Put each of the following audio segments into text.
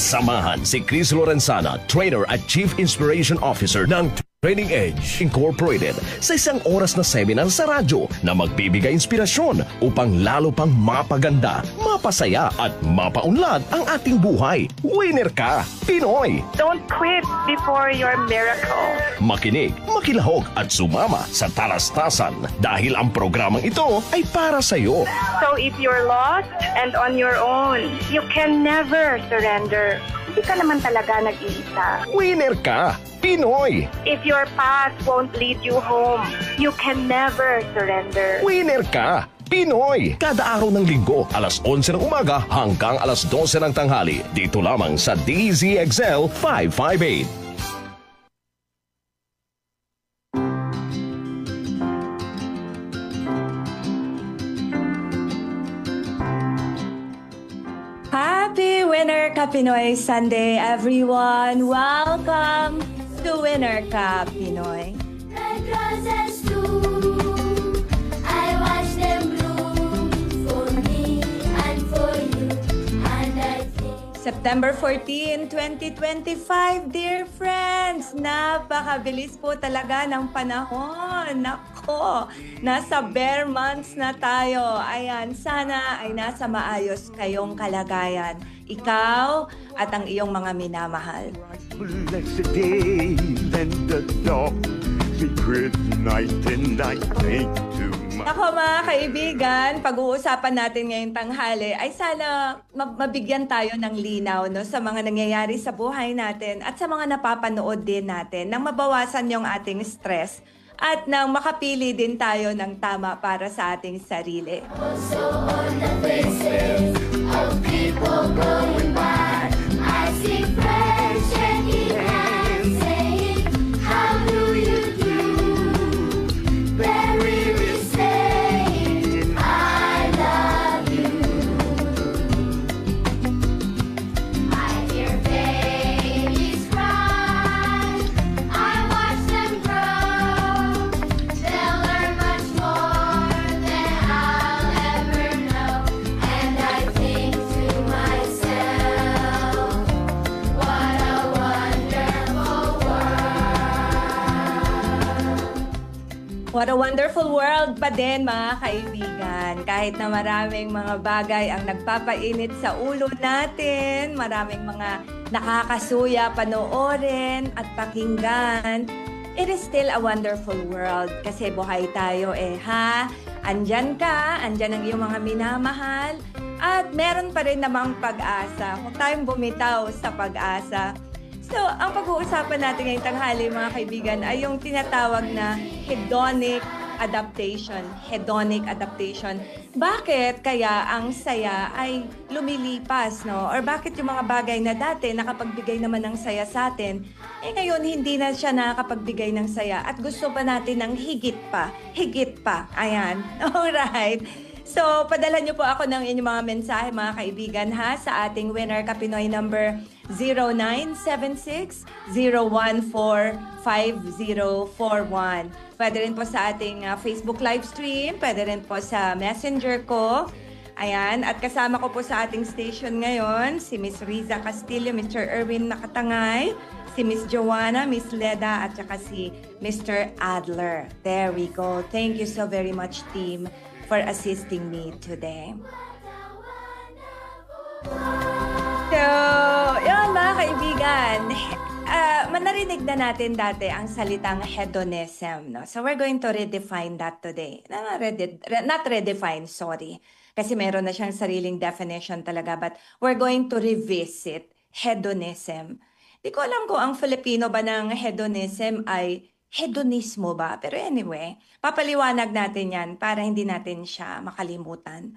Samahan si Chris Lorenzana, trainer at Chief Inspiration Officer ng Training Edge Incorporated sa isang oras na seminar sa radyo na magbibigay inspirasyon upang lalo pang mapaganda, mapasaya at mapaunlad ang ating buhay. Winner ka, Pinoy! Don't quit before your miracle. Makinig, makilahok at sumama sa talastasan dahil ang programang ito ay para sa iyo. So if you're lost and on your own, you can never surrender. Hindi ka naman talaga nag-iisa. Winner ka, Pinoy! If your path won't lead you home, you can never surrender. Winner ka, Pinoy! Kada araw ng linggo, alas 11 ng umaga hanggang alas 12 ng tanghali. Dito lamang sa DZXL 558. Happy Winner Ka Pinoy Sunday, everyone! Welcome to Winner Ka Pinoy. Red roses too, I watch them bloom for me and for you, and I think... September 14, 2025, dear friends! Napakabilis po talaga ng panahon. Nako, nasa bare months na tayo. Ayan, sana ay nasa maayos kayong kalagayan. Ikaw at ang iyong mga minamahal. Blessed day and the dark secret night, and I think to my... Ako mga kaibigan, pag-uusapan natin ngayong tanghali ay sana mabigyan tayo ng linaw no, sa mga nangyayari sa buhay natin at sa mga napapanood din natin nang mabawasan yung ating stress at nang makapili din tayo ng tama para sa ating sarili. Also on the faces of people going by, I see friends shaking hands, saying, how do you do? They're really saying, I love you. I hear babies cry, I watch them grow. They'll learn much more than I'll ever know. And I think to myself, what a wonderful world. What a wonderful world pa din mga kaibigan. Kahit na maraming mga bagay ang nagpapainit sa ulo natin, maraming mga nakakasuya panoorin at pakinggan, it is still a wonderful world kasi buhay tayo ha. Andyan ka, andyan ang iyong mga minamahal at meron pa rin namang pag-asa. Huwag tayong bumitaw sa pag-asa. So, ang pag-uusapan natin ngayong tanghali mga kaibigan ay yung tinatawag na hedonic adaptation. Hedonic adaptation. Bakit kaya ang saya ay lumilipas, no? Or bakit yung mga bagay na dati nakapagbigay naman ng saya sa atin, ngayon hindi na siya nakapagbigay ng saya at gusto pa natin ng higit pa. Higit pa. Ayan. Alright. So, padala niyo po ako ng inyong mga mensahe mga kaibigan ha sa ating Winner Ka Pinoy number 0976-014-5041. Pwede rin po sa ating Facebook live stream, pwede rin po sa messenger ko. Ayan, at kasama ko po sa ating station ngayon, si Miss Riza Castillo, Mr. Erwin Nakatangay, si Miss Joanna, Miss Leda, at saka si Mr. Adler. There we go. Thank you so very much, team, for assisting me today. So, yun mga kaibigan, manarinig na natin dati ang salitang hedonism. No? So, we're going to redefine that today. Not redefine, sorry. Kasi meron na siyang sariling definition talaga. But we're going to revisit hedonism. Di ko alam kung ang Filipino ba ng hedonism ay hedonismo ba? Pero anyway, papaliwanag natin yan para hindi natin siya makalimutan.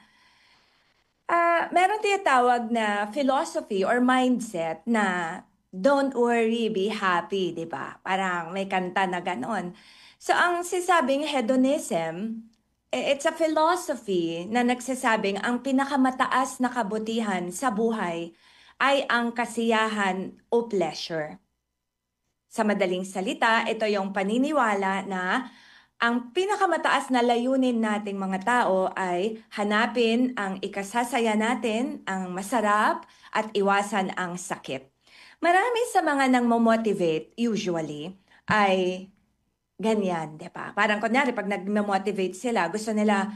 Meron tinatawag na philosophy or mindset na don't worry, be happy, di ba? Parang may kanta na ganon. So ang sisabing hedonism, it's a philosophy na nagsasabing ang pinakamataas na kabutihan sa buhay ay ang kasiyahan o pleasure. Sa madaling salita, ito yung paniniwala na ang pinakamataas na layunin nating mga tao ay hanapin ang ikasasaya natin, ang masarap, at iwasan ang sakit. Marami sa mga nang motivate usually ay ganyan, di ba? Parang kunyari, pag nag-motivate sila, gusto nila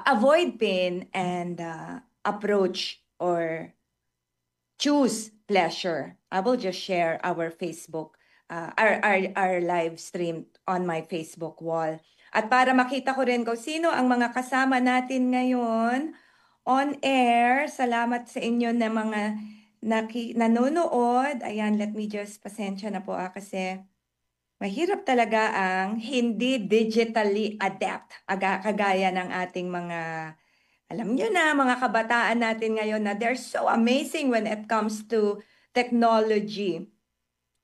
avoid pain and approach or choose pleasure. I will just share our Facebook, our live stream on my Facebook wall. At para makita ko rin kung sino ang mga kasama natin ngayon on air. Salamat sa inyo na mga nanonood. Ayan, let me just, pasensya na po kasi mahirap talaga ang hindi digitally adept. Kagaya ng ating mga, alam nyo na, mga kabataan natin ngayon na they're so amazing when it comes to technology.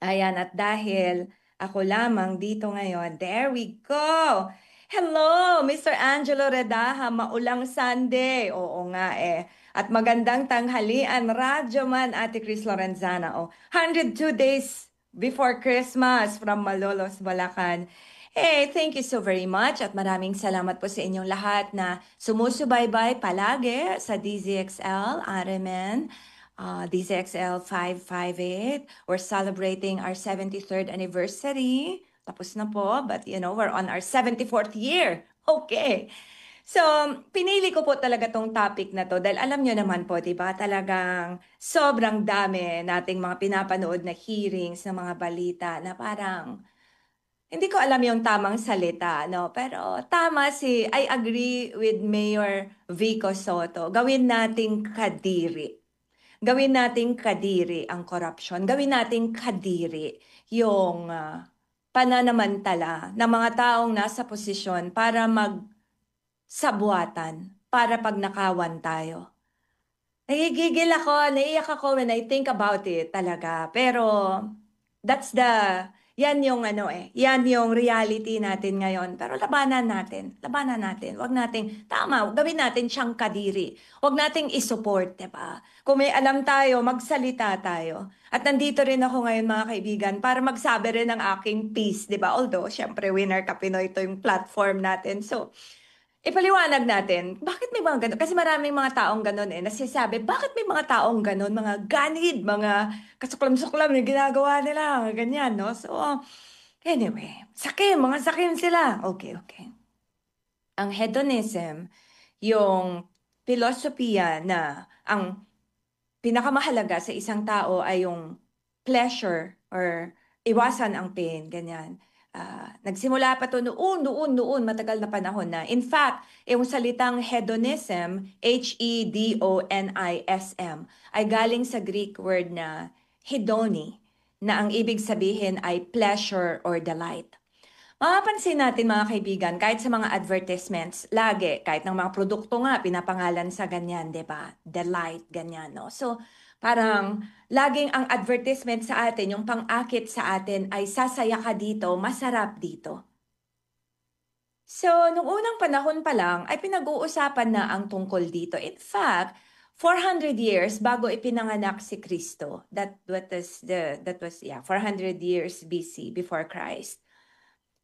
Ayan, at dahil ako lamang dito ngayon, there we go! Hello, Mr. Angelo Redaha, maulang Sunday. Oo nga eh. At magandang tanghalian, Radyo Man, Ate Chris Lorenzana. 102 days before Christmas from Malolos, Bulacan. Hey, thank you so very much at maraming salamat po sa inyong lahat na sumusubaybay palagi sa DZXL, RMN, DZXL 558. We're celebrating our 73rd anniversary. Tapos na po, but you know, we're on our 74th year. Okay. So, pinili ko po talaga tong topic na to dahil alam nyo naman po, diba, talagang sobrang dami nating mga pinapanood na hearings, na mga balita na parang hindi ko alam yung tamang salita, no? Pero tama I agree with Mayor Vico Soto. Gawin nating kadiri. Gawin nating kadiri ang corruption. Gawin nating kadiri yung pananamantala ng mga taong nasa posisyon para sabwatan, para pagnakawan tayo. Nagigigil ako, naiiyak ako when I think about it talaga. Pero yan yung yan yung reality natin ngayon. Pero labanan natin. Huwag nating, gawin natin siyang kadiri. Huwag nating isupport, diba? Kung may alam tayo, magsalita tayo. At nandito rin ako ngayon mga kaibigan para magsabi rin ng aking piece, diba? Although, syempre, Winner ka Pinoy, ito yung platform natin. So, ipaliwanag natin, bakit may mga ganun? Kasi maraming mga taong ganun nasisabi, bakit may mga taong ganun, mga ganid, mga kasuklam-suklam na ginagawa nila, ganyan, no? So, anyway, mga sakim sila. Okay. Ang hedonism, yung filosofiya na ang pinakamahalaga sa isang tao ay yung pleasure or iwasan ang pain, ganyan. Nagsimula pa ito noon, matagal na panahon na. In fact, yung salitang hedonism, H-E-D-O-N-I-S-M, ay galing sa Greek word na hedoni, na ang ibig sabihin ay pleasure or delight. Mapapansin natin mga kaibigan, kahit sa mga advertisements, lagi, kahit ng mga produkto nga, pinapangalan sa ganyan, diba? Delight, ganyan, no? So, parang laging ang advertisement sa atin, yung pang-akit sa atin ay sasaya ka dito, masarap dito. So, nung unang panahon pa lang ay pinag-uusapan na ang tungkol dito. In fact, 400 years bago ipinanganak si Kristo, that was 400 years BC, before Christ.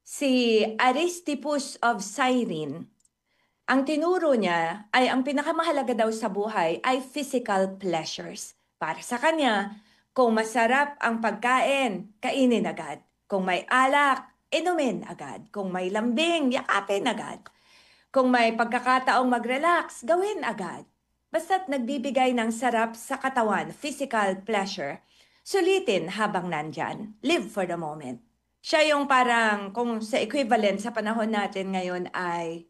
Si Aristippus of Cyrene, ang tinuro niya ay ang pinakamahalaga daw sa buhay ay physical pleasures. Para sa kanya, kung masarap ang pagkain, kainin agad. Kung may alak, inumin agad. Kung may lambing, yakapin agad. Kung may pagkakataong mag-relax, gawin agad. Basta't nagbibigay ng sarap sa katawan, physical pleasure, sulitin habang nandyan. Live for the moment. Siya yung parang, kung sa equivalent sa panahon natin ngayon ay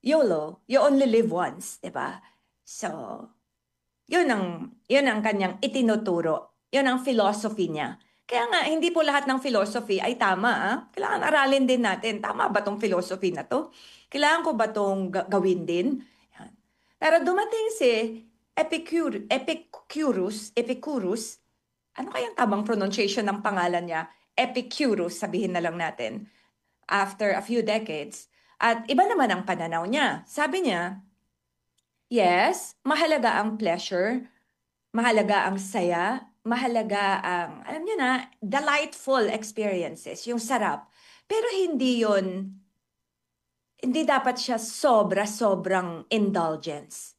YOLO, you only live once, diba? So, yun ang kanyang itinuturo. Yun ang philosophy niya. Kaya nga, hindi po lahat ng philosophy ay tama. Kailangan aralin din natin. Tama ba tong philosophy na to? Kailangan ko ba tong gawin din? Yan. Pero dumating si Epicurus. Ano kayang tamang pronunciation ng pangalan niya? Epicurus, sabihin na lang natin. After a few decades. At iba naman ang pananaw niya. Sabi niya, yes, mahalaga ang pleasure, mahalaga ang saya, mahalaga ang, alam niyo na, delightful experiences, yung sarap. Pero hindi yon hindi dapat siya sobrang indulgence.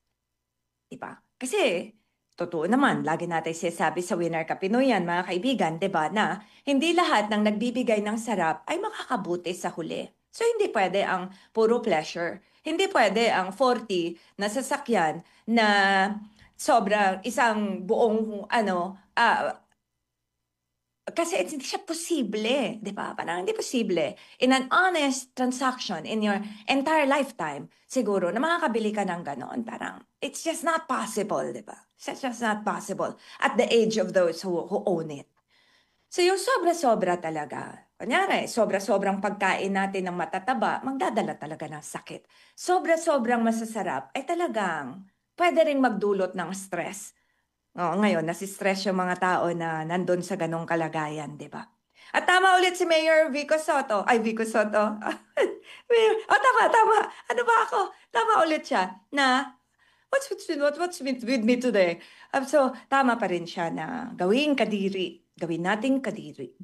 Diba? Kasi, totoo naman, lagi natin sinasabi sa Winner ka Pinoyan, mga kaibigan, diba, na hindi lahat ng nagbibigay ng sarap ay makakabuti sa huli. So, hindi pwede ang puro pleasure. Hindi pwede ang 40 na sasakyan na sobrang isang buong, kasi hindi siya posible, di ba? Parang hindi posible. In an honest transaction in your entire lifetime, siguro na makakabili ka ng ganon. Parang, it's just not possible, di ba? It's just not possible at the age of those who own it. So yung sobra-sobra talaga, kunyari, sobra-sobrang pagkain natin ng matataba, magdadala talaga ng sakit. Sobra-sobrang masasarap ay talagang pwede rin magdulot ng stress. Oo, ngayon, nasistress yung mga tao na nandun sa ganong kalagayan, di ba? At tama ulit si Mayor Vico Soto. Ay, Vico Soto. Tama. Ano ba ako? Tama ulit siya na, what's with me today? So, tama pa rin siya na gawin nating kadiri.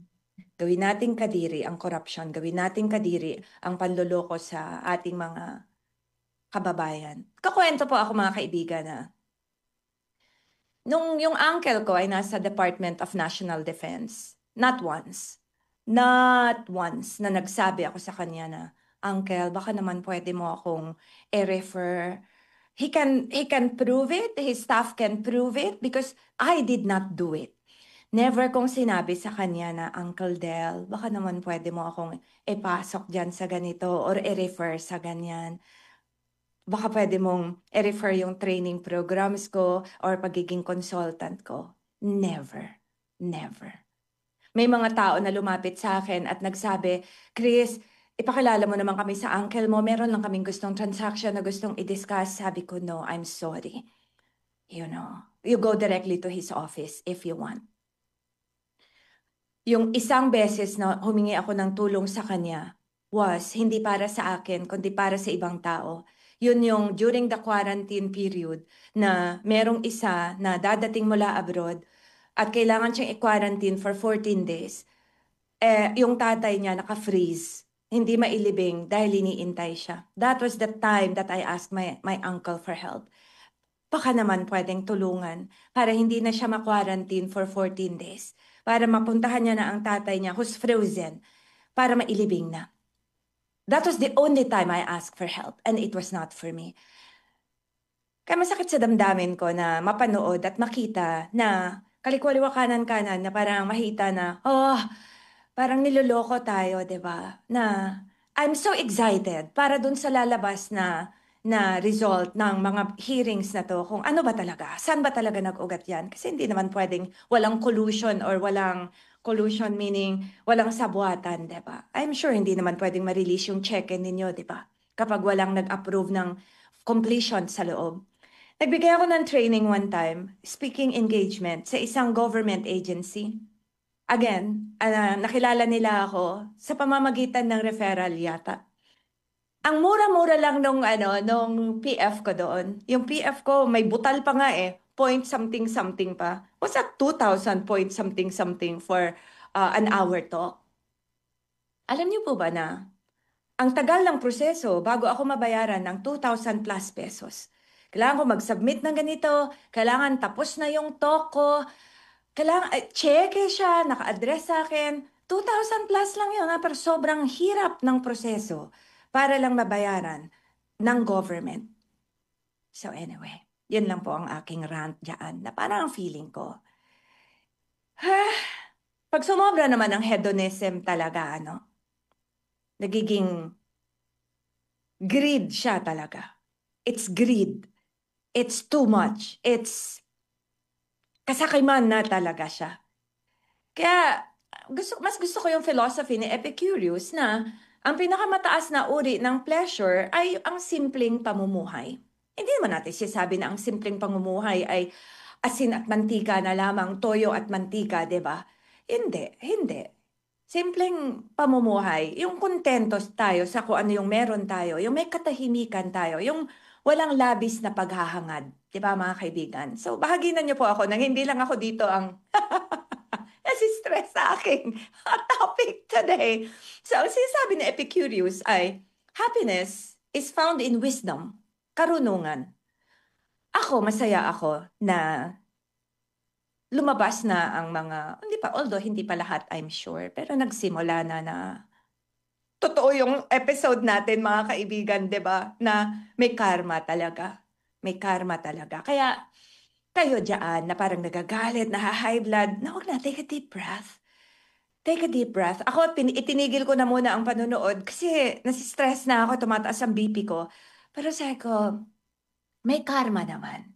Gawin nating kadiri ang corruption. Gawin nating kadiri ang panloloko sa ating mga kababayan. Kakwento po ako mga kaibigan na nung yung uncle ko ay nasa Department of National Defense, not once na nagsabi ako sa kanya na, Uncle, baka naman pwede mo akong i-refer. He can prove it, his staff can prove it because I did not do it. Never kong sinabi sa kanya na, Uncle Del, baka naman pwede mo akong ipasok dyan sa ganito or i-refer sa ganyan. Baka pwede mong i-refer yung training programs ko or pagiging consultant ko. Never. May mga tao na lumapit sa akin at nagsabi, Chris, ipakilala mo naman kami sa uncle mo. Meron lang kaming gustong transaction na gustong i-discuss. Sabi ko, no, I'm sorry. You go directly to his office if you want. Yung isang beses na humingi ako ng tulong sa kanya was hindi para sa akin, kundi para sa ibang tao. Yun yung during the quarantine period na merong isa na dadating mula abroad at kailangan siyang i-quarantine for 14 days. Yung tatay niya naka-freeze, hindi mailibing dahil iniintay siya. That was the time that I asked my uncle for help. Baka naman pwedeng tulungan para hindi na siya ma-quarantine for 14 days. Para mapuntahan niya na ang tatay niya who's frozen para mailibing na. That was the only time I asked for help and it was not for me. Kaya masakit sa damdamin ko na mapanood at makita na kalikwaliwa kanan-kanan na parang mahita na, parang niloloko tayo, di ba? Na I'm so excited para dun sa lalabas na result ng mga hearings na to kung ano ba talaga, saan ba talaga nag-ugat yan? Kasi hindi naman pwedeng walang collusion or walang collusion meaning walang sabuatan, di ba? I'm sure hindi naman pwedeng ma-release yung check-in ninyo, di ba? Kapag walang nag-approve ng completion sa loob. Nagbigay ako ng training one time, speaking engagement, sa isang government agency. Again, nakilala nila ako sa pamamagitan ng referral yata. Ang mura-mura lang nung PF ko doon. Yung PF ko, may butal pa nga point something pa. Was that 2,000 point something for an hour talk? Alam niyo po ba na ang tagal ng proseso bago ako mabayaran ng 2,000 plus pesos? Kailangan ko mag-submit ng ganito, kailangan tapos na yung talk ko, kailangan cheque siya, naka-address sa akin. 2,000 plus lang yun, pero sobrang hirap ng proseso para lang mabayaran ng government. So anyway, yun lang po ang aking rant dyan, na parang ang feeling ko. Pag sumobra naman ang hedonism talaga, nagiging greed siya talaga. It's greed. It's too much. It's kasakiman na talaga siya. Kaya mas gusto ko yung philosophy ni Epicurus na ang pinakamataas na uri ng pleasure ay ang simpleng pamumuhay. Hindi naman natin sinasabi na ang simpleng pamumuhay ay asin at mantika na lamang, toyo at mantika, di ba? Hindi. Simpleng pamumuhay, yung kontento tayo sa kung ano yung meron tayo, yung may katahimikan tayo, yung walang labis na paghahangad. Di ba mga kaibigan? So bahaginan niyo po ako nang hindi lang ako dito ang nasistress sa aking topic today. So ang sinasabi ni Epicurus ay happiness is found in wisdom, karunungan. Masaya ako na lumabas na ang mga, although hindi pa lahat, I'm sure, pero nagsimula na totoo yung episode natin, mga kaibigan, di ba? Na may karma talaga. May karma talaga. Kaya, kayo dyan na parang nagagalit, high blood, na huwag na, take a deep breath. Take a deep breath. Ako, itinigil ko na muna ang panonood kasi nasistress na ako, tumataas ang BP ko. Pero sabi ko, may karma naman.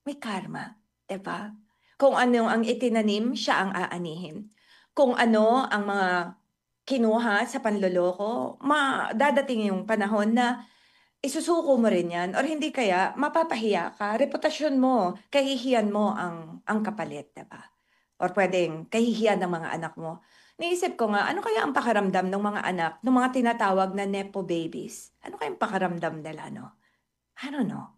May karma. Diba? Kung ano ang itinanim, siya ang aanihin. Kung ano ang mga kinuha sa panloloko, dadating yung panahon na isusuko mo rin yan. Or hindi kaya, mapapahiya ka. Reputasyon mo, kahihiyan mo ang kapalit. Diba? Or pwedeng kahihiyan ng mga anak mo. Naisip ko nga, ano kaya ang pakaramdam ng mga anak, ng mga tinatawag na nepo babies? Ano kaya ang pakaramdam nila, no? I don't know.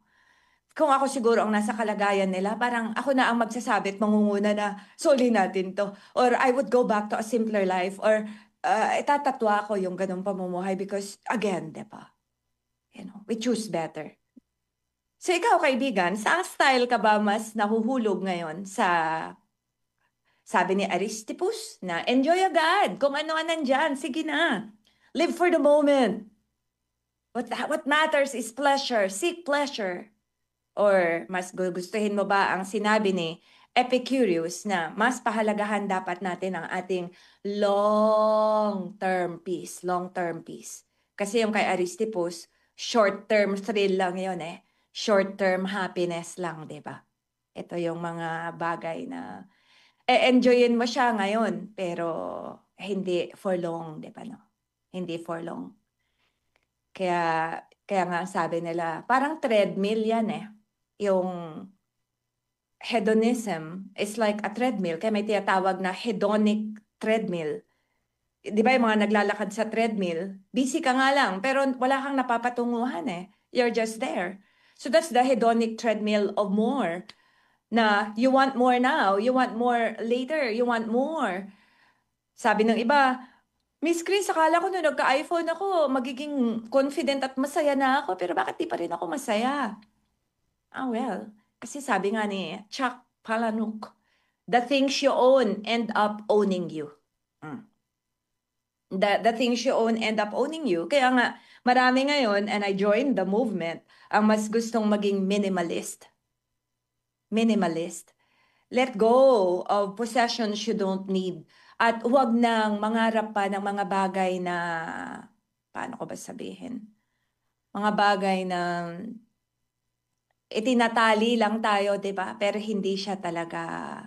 Kung ako siguro ang nasa kalagayan nila, parang ako na ang magsasabi at mangunguna na, soli natin to. Or I would go back to a simpler life. Or itatatwa ko yung ganong pamumuhay because, again, diba? We choose better. So ikaw, kaibigan, saan style ka ba mas nahuhulog ngayon sa... Sabi ni Aristippus na enjoy agad. Kung ano ang nandyan, sige na. Live for the moment. What matters is pleasure. Seek pleasure. Or mas gustuhin mo ba ang sinabi ni Epicurus na mas pahalagahan dapat natin ang ating long-term peace. Long-term peace. Kasi yung kay Aristippus, short-term thrill lang yun eh. Short-term happiness lang, di ba? Ito yung mga bagay na enjoyin mo siya ngayon, pero hindi for long, di ba no? Hindi for long. Kaya nga sabi nila, parang treadmill yan eh. Yung hedonism is like a treadmill. Kaya may tinatawag na hedonic treadmill. Di ba yung mga naglalakad sa treadmill, busy ka nga lang, pero wala kang napapatunguhan eh. You're just there. So that's the hedonic treadmill of more. Na you want more now, you want more later, you want more. Sabi ng iba, Miss Chris, akala ko nung nagka-iPhone ako, magiging confident at masaya na ako, pero bakit di pa rin ako masaya? Well, kasi sabi nga ni Chuck Palahniuk, the things you own end up owning you. The things you own end up owning you. Kaya nga, marami ngayon, and I joined the movement, ang mas gustong maging minimalist. Minimalist. Let go of possessions you don't need. At huwag nang mangarap pa ng mga bagay na, paano ko ba sabihin? Mga bagay na itinatali lang tayo, di ba? Pero hindi siya talaga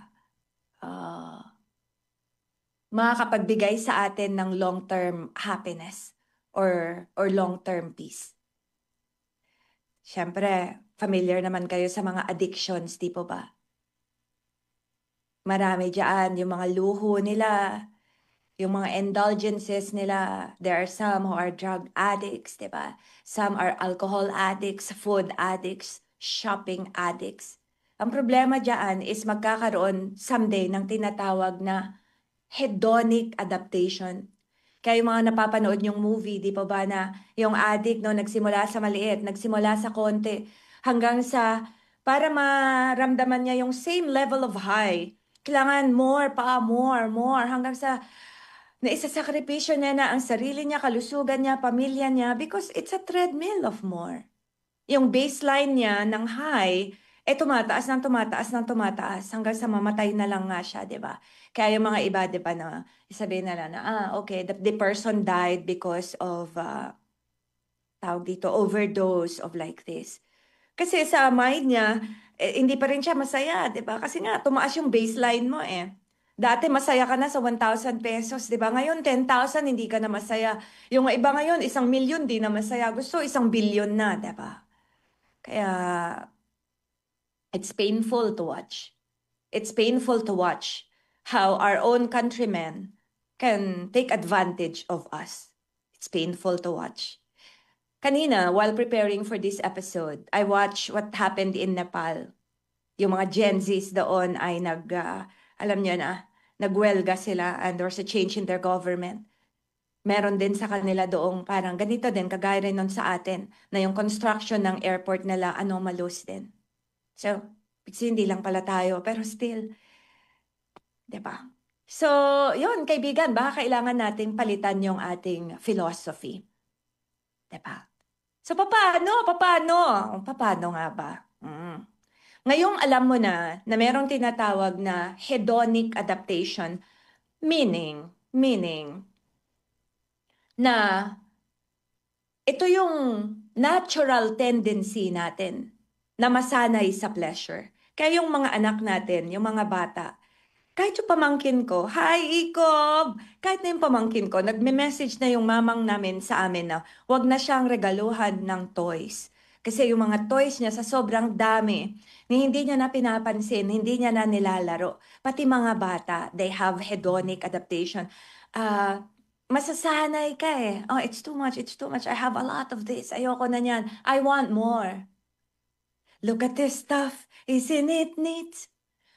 makakapagbigay sa atin ng long-term happiness or long-term peace. Siyempre, familiar naman kayo sa mga addictions, di po ba? Marami dyan, yung mga luho nila, yung mga indulgences nila. There are some who are drug addicts, di ba? Some are alcohol addicts, food addicts, shopping addicts. Ang problema dyan is magkakaroon someday ng tinatawag na hedonic adaptation. Kaya yung mga napapanood yung movie, di pa ba na yung addict no, nagsimula sa maliit, nagsimula sa konti, hanggang sa para maramdaman niya yung same level of high. Kailangan more, hanggang sa naisasakripisyo niya na ang sarili niya, kalusugan niya, pamilya niya, because it's a treadmill of more. Yung baseline niya ng high, tumataas hanggang sa mamatay na lang nga siya, di ba? Kaya yung mga iba, di ba, na sabihin nila na, okay, the person died because of, overdose of like this. Kasi sa mind niya, hindi pa rin siya masaya, di ba? Kasi nga, tumaas yung baseline mo eh. Dati masaya ka na sa 1,000 pesos, di ba? Ngayon, 10,000, hindi ka na masaya. Yung iba ngayon, 1,000,000, di na masaya. Gusto, 1,000,000,000 na, di ba? Kaya, it's painful to watch. It's painful to watch how our own countrymen can take advantage of us. It's painful to watch. Kanina, while preparing for this episode, I watched what happened in Nepal. Yung mga Gen Zs doon ay nagwelga sila and there's a change in their government. meron din sa kanila doong parang ganito din, kagaya rin nun sa atin, na yung construction ng airport nila anomalous din. So, kasi hindi lang pala tayo, pero still, 'di ba? So, yun, kaibigan, baka kailangan nating palitan yung ating philosophy. 'Di ba? So, paano nga ba? Ngayong alam mo na merong tinatawag na hedonic adaptation, meaning na ito yung natural tendency natin na masanay sa pleasure. Kaya yung mga anak natin, yung mga bata, kahit yung pamangkin ko, "Hi, Ikob!" Kahit na yung pamangkin ko, nagme-message na yung mamang namin sa amin na wag na siyang regaluhan ng toys. Kasi yung mga toys niya sa sobrang dami, ni hindi niya na pinapansin, hindi niya na nilalaro. Pati mga bata, they have hedonic adaptation. Masasanay ka eh. Oh, it's too much. I have a lot of this. Ayoko na niyan. I want more. Look at this stuff. Isn't it neat?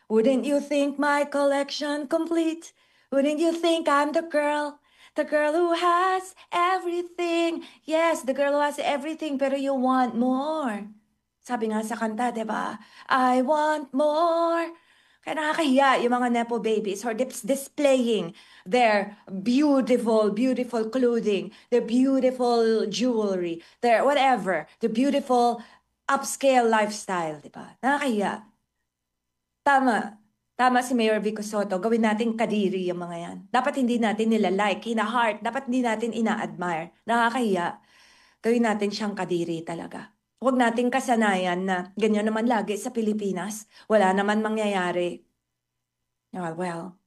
Wouldn't you think my collection complete? Wouldn't you think I'm the girl who has everything? Yes, the girl who has everything, pero you want more. Sabi nga sa kanta, di ba? I want more. Kaya nakakahiya yung mga nepo babies who are displaying their beautiful clothing, their beautiful jewelry, their whatever, the beautiful upscale lifestyle, di ba? Nakakahiya. Tama si Mayor Vico Soto, gawin nating kadiri yung mga yan. Dapat hindi natin nila-like, hina-heart, dapat hindi natin ina-admire. Nakakahiya. Gawin natin siyang kadiri talaga. Huwag nating kasanayan na ganyan naman lagi sa Pilipinas. Wala naman mangyayari. Well,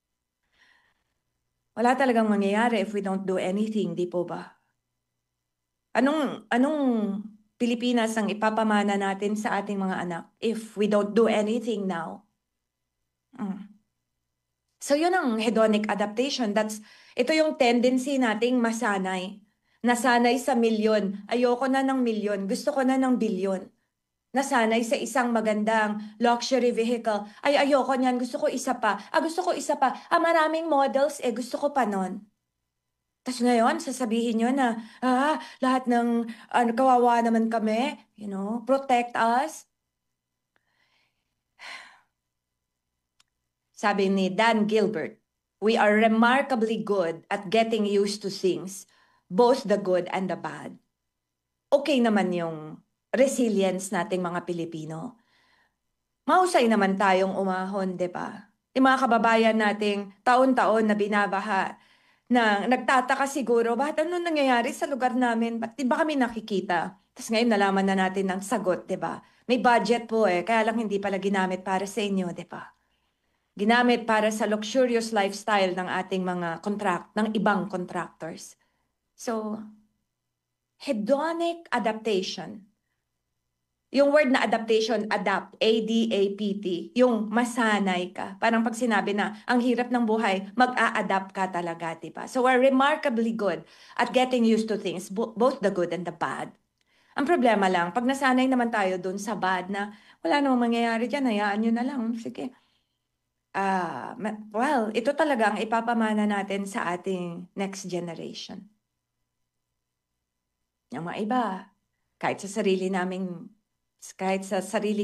wala talagang mangyayari if we don't do anything, di po ba? Anong Pilipinas ang ipapamana natin sa ating mga anak if we don't do anything now? So yun ang hedonic adaptation. Ito yung tendency nating masanay. Nasanay sa milyon. Ayoko na ng milyon. Gusto ko na ng bilyon. Nasanay sa isang magandang luxury vehicle. Ay, ayoko niyan. Gusto ko isa pa. Gusto ko isa pa. Maraming models. Gusto ko pa nun. Tapos ngayon, sasabihin nyo na, lahat ng kawawa naman kami. Protect us. Sabi ni Dan Gilbert, we are remarkably good at getting used to things, both the good and the bad. Okay naman yung resilience nating mga Pilipino. Mahusay naman tayong umahon, di ba? Yung mga kababayan nating taon-taon na binabaha, na nagtataka siguro, bakit ano nangyayari sa lugar namin? Ba't di ba kami nakikita? Tapos ngayon nalaman na natin ng sagot, di ba? May budget po kaya lang hindi pala ginamit para sa inyo, di ba? Ginamit para sa luxurious lifestyle ng ating mga ng ibang contractors. So, hedonic adaptation. Yung word na adaptation, adapt, A-D-A-P-T, yung masanay ka. Parang pag sinabi na, ang hirap ng buhay, mag-a-adapt ka talaga, diba? So, we're remarkably good at getting used to things, both the good and the bad. Ang problema lang, pag nasanay naman tayo dun sa bad na, wala namang mangyayari dyan, hayaan nyo na lang, sige. Well, ito talaga ang ipapamana natin sa ating next generation. Yung mga iba, kahit sa sarili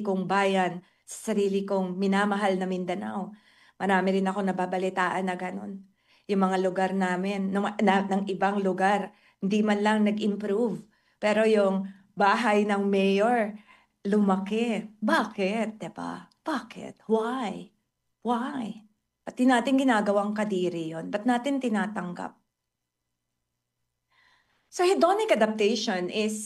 kong bayan, sa sarili kong minamahal na Mindanao, marami rin ako nababalitaan na ganun. Yung mga lugar namin, ng ibang lugar, hindi man lang nag-improve. Pero yung bahay ng mayor, lumaki. Bakit? Diba? Bakit? Why? Why? Ba't di natin ginagawang kadiri yun? Ba't natin tinatanggap? So, hedonic adaptation is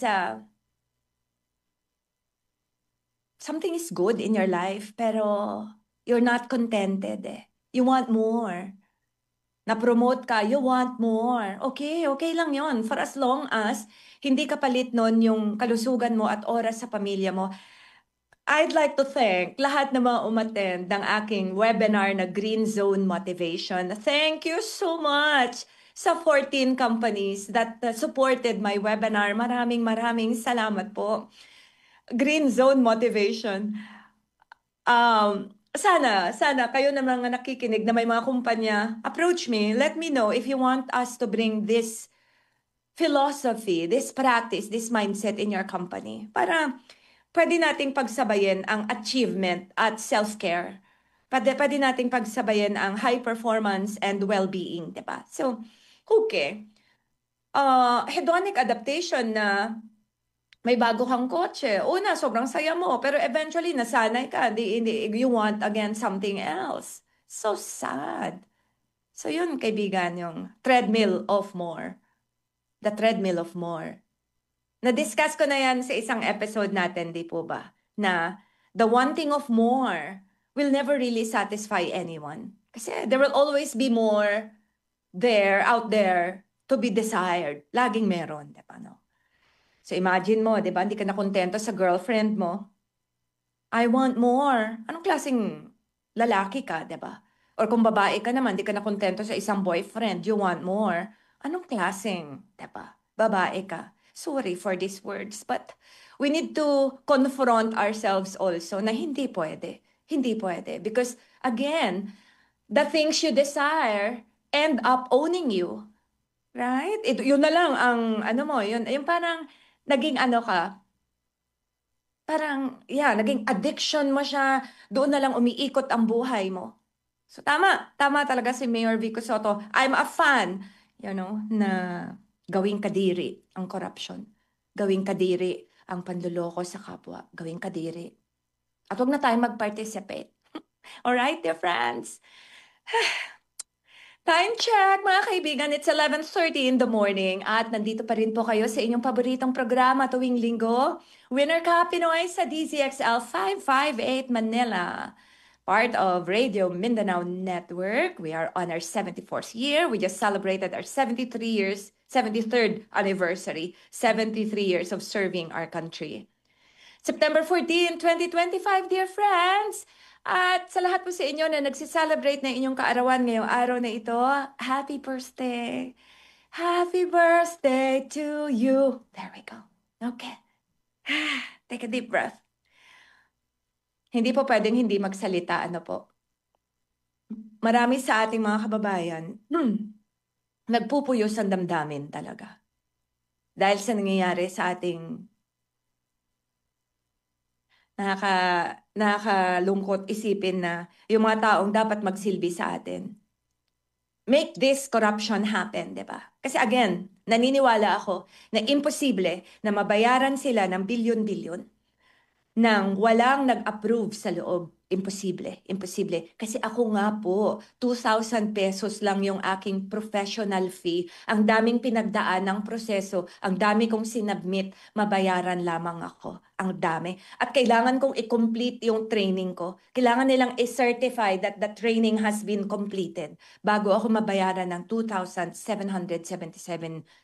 something is good in your life, pero you're not contented You want more. Na-promote ka, you want more. Okay lang yon. For as long as hindi kapalit nun yung kalusugan mo at oras sa pamilya mo. I'd like to thank lahat ng mga umattend ng aking webinar na Green Zone Motivation. Thank you so much sa 14 companies that supported my webinar. Maraming salamat po. Green Zone Motivation. Sana kayo na mga nakikinig na may mga kumpanya, approach me. Let me know if you want us to bring this philosophy, this practice, this mindset in your company para pwede nating pagsabayin ang achievement at self-care. Pwede nating pagsabayin ang high performance and well-being, di ba? So, okay. Hedonic adaptation na may bago kang kotse. Una, sobrang saya mo, pero eventually nasanay ka. You want again something else. So sad. So yun, kaibigan, yung treadmill of more. The treadmill of more. Na-discuss ko na yan sa isang episode natin, di po ba? Na the wanting of more will never really satisfy anyone. Kasi there will always be more out there to be desired. Laging meron, di ba, no? So imagine mo, di ba, hindi ka na kontento sa girlfriend mo. I want more. Anong klaseng lalaki ka, di ba? Or kung babae ka naman, hindi ka na kontento sa isang boyfriend, you want more. Anong klaseng, di ba? Babae ka. Sorry for these words, but we need to confront ourselves also na hindi pwede. Hindi pwede. Because again, the things you desire end up owning you. Right? Yun na lang ang, yung parang naging naging addiction mo siya, doon na lang umiikot ang buhay mo. So tama talaga si Mayor Vico Soto. I'm a fan, na gawing kadiri ang corruption. Gawing kadiri ang panluloko sa kapwa. Gawing kadiri. At huwag na tayong mag-participate. Alright, dear friends? Time check, mga kaibigan. It's 11:30 in the morning. At nandito pa rin po kayo sa inyong paboritong programa tuwing linggo. Winner Ka Pinoy sa DZXL 558 Manila. Part of Radio Mindanao Network. We are on our 74th year. We just celebrated our 73rd anniversary. 73 years of serving our country. September 14, 2025, dear friends. At sa lahat po sa inyo na nagsiselebrate na inyong kaarawan ngayong araw na ito, happy birthday. Happy birthday to you. There we go. Okay. Take a deep breath. Hindi po pwedeng hindi magsalita, Marami sa ating mga kababayan, nagpupuyos ang damdamin talaga. Dahil sa nangyayari sa ating nakakalungkot isipin na yung mga taong dapat magsilbi sa atin. Make this corruption happen, di ba? Kasi again, naniniwala ako na imposible na mabayaran sila ng bilyon-bilyon nang walang nag-approve sa loob. Imposible. Imposible. Kasi ako nga po, 2,000 pesos lang yung aking professional fee. Ang daming pinagdaan ng proseso, ang dami kong sinubmit, mabayaran lamang ako. Ang dami. At kailangan kong i-complete yung training ko. Kailangan nilang i-certify that the training has been completed bago ako mabayaran ng 2,777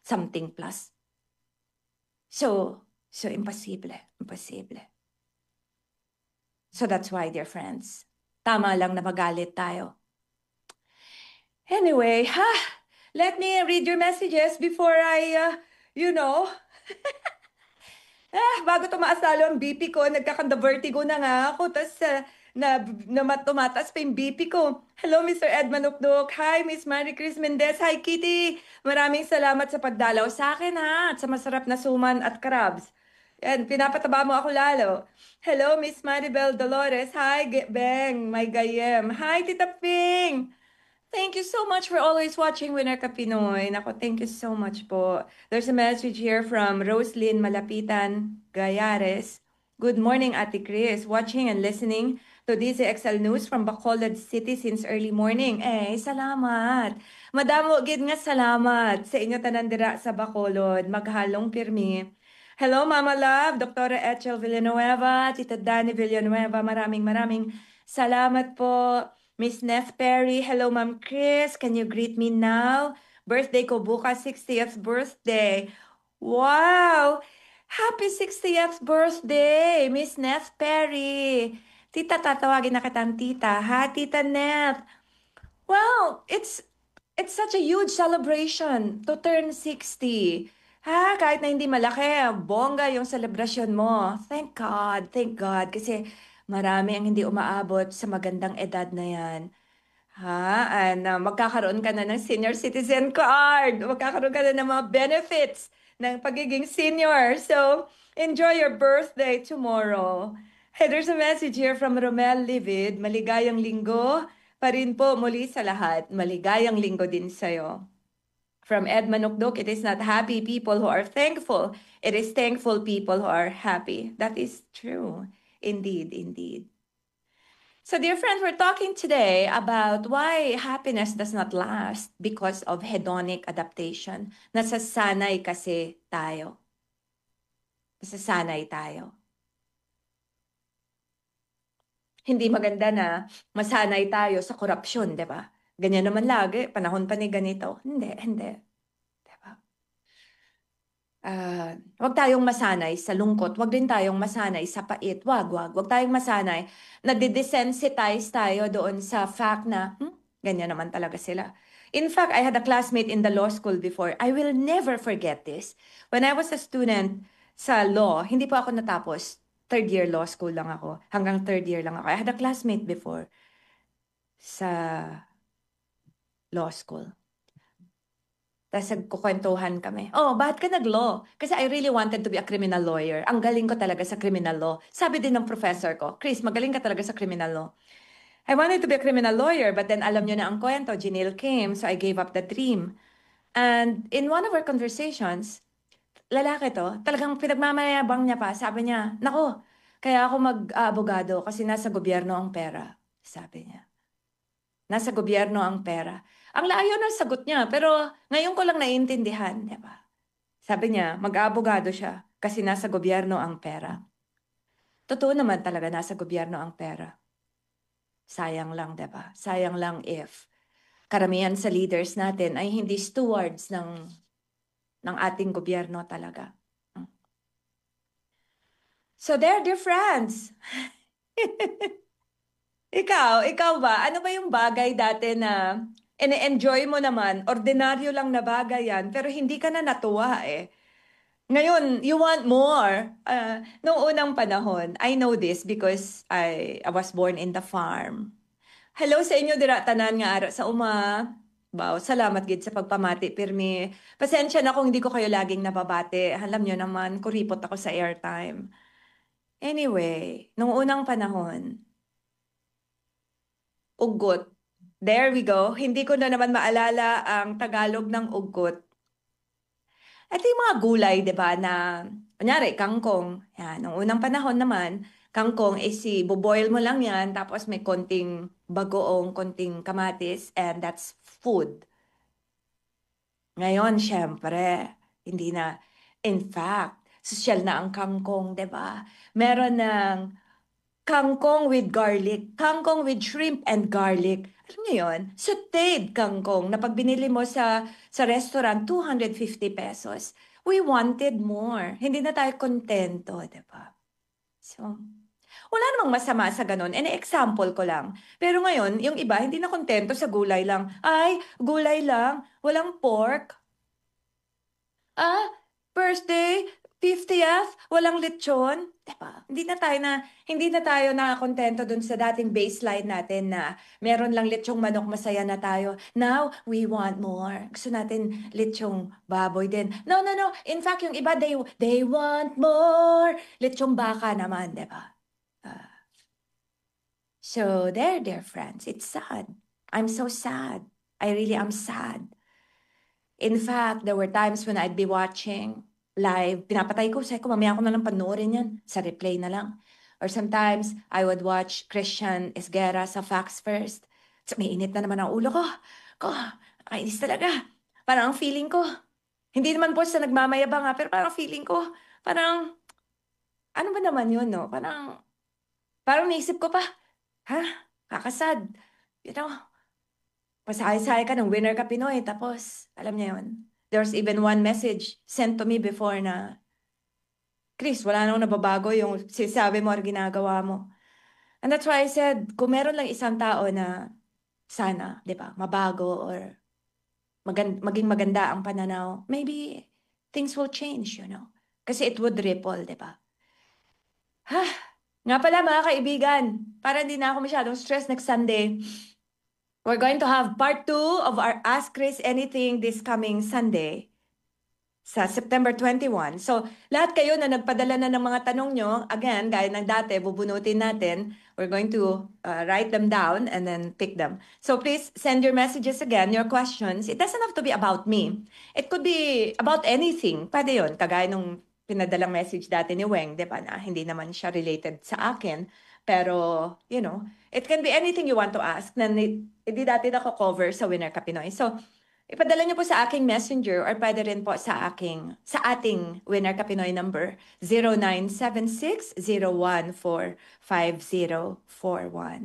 something plus. So imposible. Imposible. So that's why, dear friends, tama lang na magalit tayo. Anyway, let me read your messages before I, bago tumaas lalo ang BP ko, nagkakanda-vertigo na nga ako, tapos tumataas pa yung BP ko. Hello, Mr. Ed Manukduk. Hi, Miss Marie Chris Mendez. Hi, Kitty. Maraming salamat sa pagdalaw sa akin, at sa masarap na suman at crabs. Yan, pinapataba mo ako lalo. Hello, Miss Maribel Dolores. Hi, Beng, my gayem. Hi, Tita Ping. Thank you so much for always watching Winner Ka Pinoy. Nako, thank you so much po. There's a message here from Roslyn Malapitan Gayares. Good morning, Ate Chris. Watching and listening to DZXL News from Bacolod City since early morning. Salamat. Madamo, gid nga salamat sa inyo tanandira sa Bacolod. Maghalong pirmi. Hello, Mama Love, Dr. Echel Villanueva, Tita Dani Villanueva, maraming salamat po. Miss Neth Perry, hello, Ma'am Chris, can you greet me now? Birthday ko bukas, 60th birthday. Wow! Happy 60th birthday, Miss Neth Perry. Tita, tatawagin na kitang tita, ha? Tita Neth. Wow, it's such a huge celebration to turn 60. Kahit na hindi malaki, bongga yung selebrasyon mo. Thank God. Kasi marami ang hindi umaabot sa magandang edad na yan. And magkakaroon ka na ng senior citizen card. Magkakaroon ka na ng mga benefits ng pagiging senior. So, enjoy your birthday tomorrow. Hey, there's a message here from Romel Livid. Maligayang linggo pa rin po muli sa lahat. Maligayang linggo din sa'yo. From Ed Manukdok, it is not happy people who are thankful. It is thankful people who are happy. That is true. Indeed, indeed. So, dear friends, we're talking today about why happiness does not last because of hedonic adaptation. Nasasanay kasi tayo. Nasasanay tayo. Hindi maganda na masanay tayo sa korupsyon, di ba? Ganyan naman lagi, panahon pa ni ganito. Hindi, hindi. Di ba? Wag tayong masanay sa lungkot. Wag din tayong masanay sa pait. Wag. Wag tayong masanay na desensitize tayo doon sa fact na, ganyan naman talaga sila. In fact, I had a classmate in the law school before. I will never forget this. When I was a student sa law, hindi pa ako natapos. Third year law school lang ako. Hanggang third year lang ako. I had a classmate before sa law school. Tapos nagkukwentuhan kami. Oh, bakit ka nag-law? Kasi I really wanted to be a criminal lawyer. Ang galing ko talaga sa criminal law. Sabi din ng professor ko, Chris, magaling ka talaga sa criminal law. I wanted to be a criminal lawyer, but then alam nyo na ang kwento, Janelle came, so I gave up the dream. And in one of our conversations, lalaki to, talagang pinagmamayabang niya pa. Sabi niya, nako, kaya ako mag-abogado kasi nasa gobyerno ang pera. Sabi niya. Nasa gobyerno ang pera. Ang layo ng sagot niya, pero ngayon ko lang naiintindihan, di ba? Sabi niya, mag-abogado siya kasi nasa gobyerno ang pera. Totoo naman talaga nasa gobyerno ang pera. Sayang lang, di ba? Sayang lang if karamihan sa leaders natin ay hindi stewards ng ating gobyerno talaga. So there, dear friends. Ikaw ba? Ano ba yung bagay dati na ine-enjoy mo naman? Ordinaryo lang na bagay yan, pero hindi ka na natuwa eh. Ngayon, you want more. Noong unang panahon, I know this because I was born in the farm. Hello sa inyo, dira tanan nga ara sa uma. Wow, salamat gid sa pagpamati, pirmi. Pasensya na kung hindi ko kayo laging nababati. Alam nyo naman, kuripot ako sa airtime. Anyway, noong unang panahon, ugot. There we go. Hindi ko na naman maalala ang Tagalog ng ugot. Ito yung mga gulay, di ba, na, kunyari, kangkong. Yan, noong unang panahon naman, kangkong, boil mo lang yan, tapos may konting bagoong, konting kamatis, and that's food. Ngayon, syempre, hindi na. In fact, social na ang kangkong, di ba? Meron ng kangkong with garlic, kangkong with shrimp and garlic. Alam niyo yun? Sauteed kangkong na pag binili mo sa restaurant, 250 pesos. We wanted more. Hindi na tayo kontento, di ba? So, wala namang masama sa ganun. Example ko lang. Pero ngayon, yung iba, hindi na kontento sa gulay lang. Ay, gulay lang. Walang pork. Birthday, 50th, walang lechon. Diba? Hindi na tayo nakakontento dun sa dating baseline natin na meron lang lechong manok, masaya na tayo. Now, we want more. Gusto natin lechong baboy din. No. In fact, yung iba, they want more. Lechong baka naman, diba? So there, dear friends, it's sad. I'm so sad. I really am sad. In fact, there were times when I'd be watching live, pinapatay ko, sabi ko, mamaya ko na lang panoorin yan, sa replay na lang. Or sometimes, I would watch Christian Esguerra sa Facts First. So, may init na naman ang ulo ko. Kainis talaga. Parang ang feeling ko, hindi naman po sa nagmamayabang ha, pero parang feeling ko, parang, ano ba naman yun, no? Parang naisip ko pa, kakasad. You know, pasahay-sahay ka ng Winner ka Pinoy, tapos, alam niya yun. There's even one message sent to me before na, Chris, wala nang nababago yung sinasabi mo or ginagawa mo. And that's why I said, kung meron lang isang tao na sana, di ba, mabago or maging maganda ang pananaw, maybe things will change, you know. Kasi it would ripple, di ba? Nga pala mga kaibigan, para hindi na ako masyadong stress next Sunday. We're going to have part 2 of our Ask Chris Anything this coming Sunday sa September 21. So, lahat kayo na nagpadala na ng mga tanong nyo, again, gaya ng dati, bubunutin natin. We're going to write them down and then pick them. So, please send your messages again, your questions. It doesn't have to be about me. It could be about anything. Pwede yun, kagaya nung pinadalang message dati ni Weng, di ba, na hindi naman siya related sa akin. Pero, you know, it can be anything you want to ask na hindi dati nako-cover sa Winner Ka Pinoy. So, ipadala niyo po sa aking messenger or pwede rin po sa ating Winner Ka Pinoy number 0976-014-5041.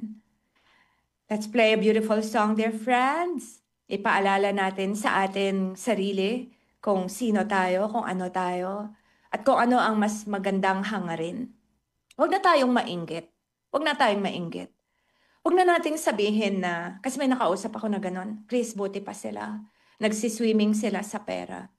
Let's play a beautiful song, dear friends. Ipaalala natin sa atin sarili kung sino tayo, kung ano tayo, at kung ano ang mas magandang hangarin. Huwag na tayong mainggit. Huwag na tayong mainggit. Huwag na nating sabihin na, kasi may nakausap ako na ganon, Chris, buti pa sila. Nagsiswimming sila sa pera.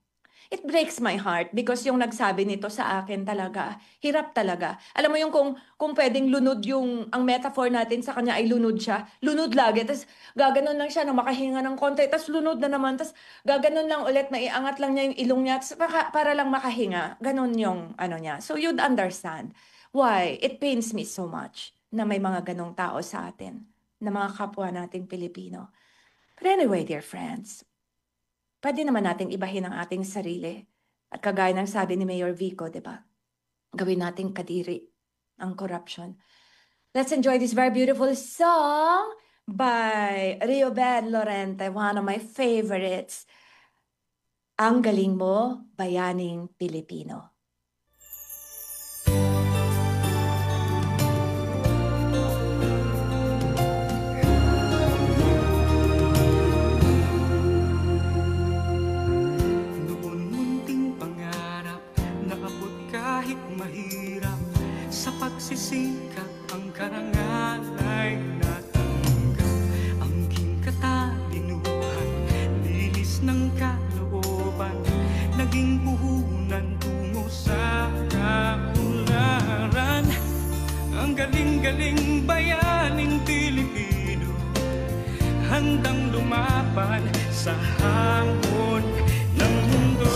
It breaks my heart because yung nagsabi nito sa akin talaga, hirap talaga. Alam mo yung kung pwedeng lunod ang metaphor natin sa kanya ay lunod siya, lunod lagi, tapos gaganon lang siya na makahinga ng konti, tapos lunod na naman, tapos gaganon lang ulit, maiangat lang niya yung ilong niya, para lang makahinga. Ganon yung ano niya. So you'd understand why it pains me so much na may mga ganong tao sa atin, na mga kapwa nating Pilipino. But anyway, dear friends, pwede naman nating ibahin ang ating sarili. At kagaya ng sabi ni Mayor Vico, di ba? Gawin nating kadiri ang corruption. Let's enjoy this very beautiful song by Riobed Lorente, one of my favorites. Ang Galing Mo, Bayaning Pilipino. Mahirap sa pagsisikap ang karangal ay natanggap. Ang king katalinuhan, linis ng kalooban, naging puhunan tungo sa kaunlaran. Ang galing-galing bayaning Pilipino, handang lumaban sa hamon ng mundo.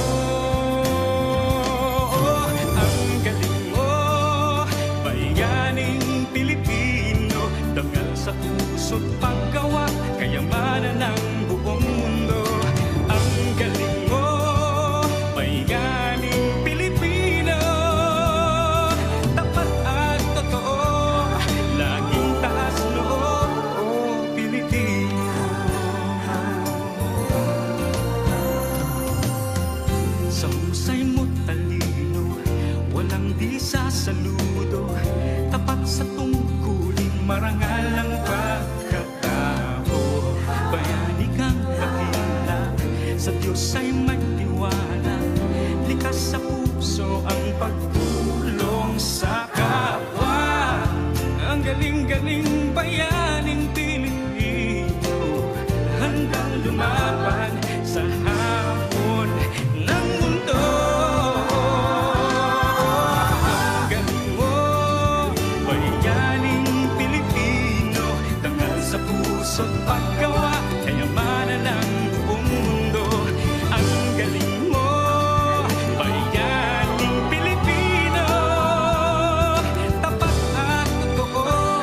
Sa puso't paggawa, kayamanan ng buong mundo. Ang galing mo, bayaning Pilipino, tapat at totoo, laging taas loob, oh Pilipino. Sa husay mo't talino, walang di sasaludo, tapat sa tungkulin, marangal ang pagkatao. Bayani kang dakila, sa Diyos ay may tiwala, likas sa puso ang pagtulong sa kapwa. Ang galing-galing bayaning Pilipino, handang lumaban sa hamon ng mundo. Sa paggawa, kayamanan ng buong mundo. Ang galing mo, bayaning Pilipino, tapat at totoo,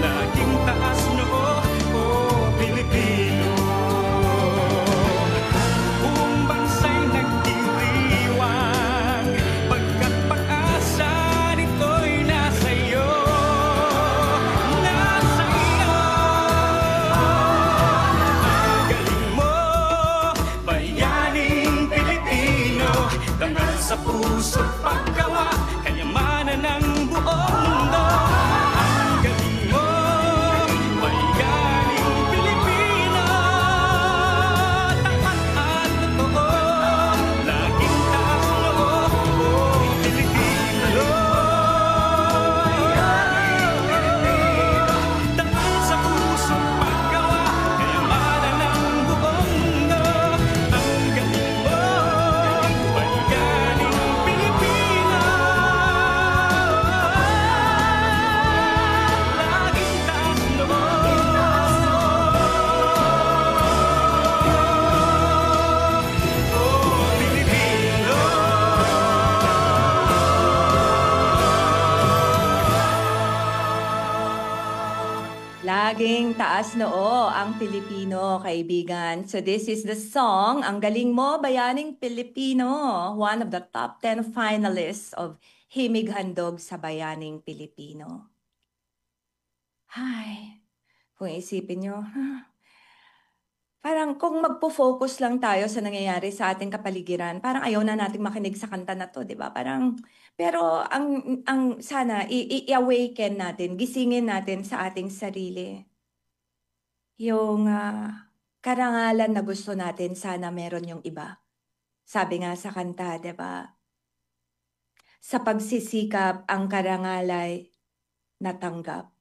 laging taas noo, oh Pilipino. Buong bansa'y nagdiriwang, pagkat pag-asa nito'y nasa iyo. Sa puso't paggawa, kayamanan ng buong mundo. Ang galing mo, bayaning Pilipino, tapat at totoo, laging taas loob, oh Pilipino. Tapat sa puso't paggawa, kayamanan ng buong mundo. Ang galing mo, bayaning Pilipino. yung taas noo ang Pilipino, kaibigan. So this is the song, Ang Galing Mo, Bayaning Pilipino. One of the top 10 finalists of Himig Handog sa Bayaning Pilipino. Ay, kung isipin nyo, parang kung magpo-focus lang tayo sa nangyayari sa ating kapaligiran, parang ayaw na nating makinig sa kanta na to, di ba? Parang, pero ang sana, i-awaken natin, gisingin natin sa ating sarili. Yung karangalan na gusto natin, sana meron yung iba. Sabi nga sa kanta, di ba? Sa pagsisikap ang karangalay natanggap.